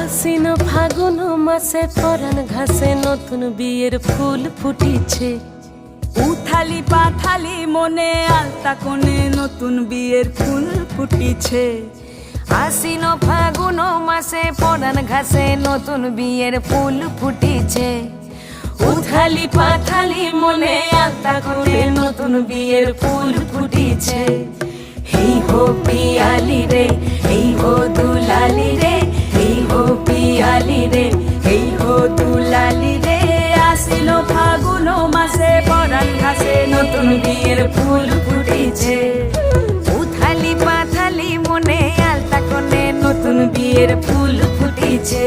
আশ্বিন ফাগুন মাসে পরাণ ঘাসে নতুন বিয়ের ফুল ফুটিছে। উথালি পাথালি মনে আলতা কোণে নতুন বিয়ের ফুল ফুটিছে। আশ্বিন ফাগুন মাসে পরাণ ঘাসে নতুন বিয়ের ফুল ফুটিছে। উথালি পাথালি মনে আলতা কোণে নতুন বিয়ের ফুল ফুটিছে। হেই হো পিয়ালি রে, হেই হো দুলালি রে, হেই হো পিয়ালি রে, হেই হো দুলালি রে। আশ্বিন ফাগুন মাসে পরাণ ঘাসে নতুন বিয়ের ফুল ফুটিছে। উথালি পাথালি মনে আলতা কোণে নতুন বিয়ের ফুল ফুটিছে।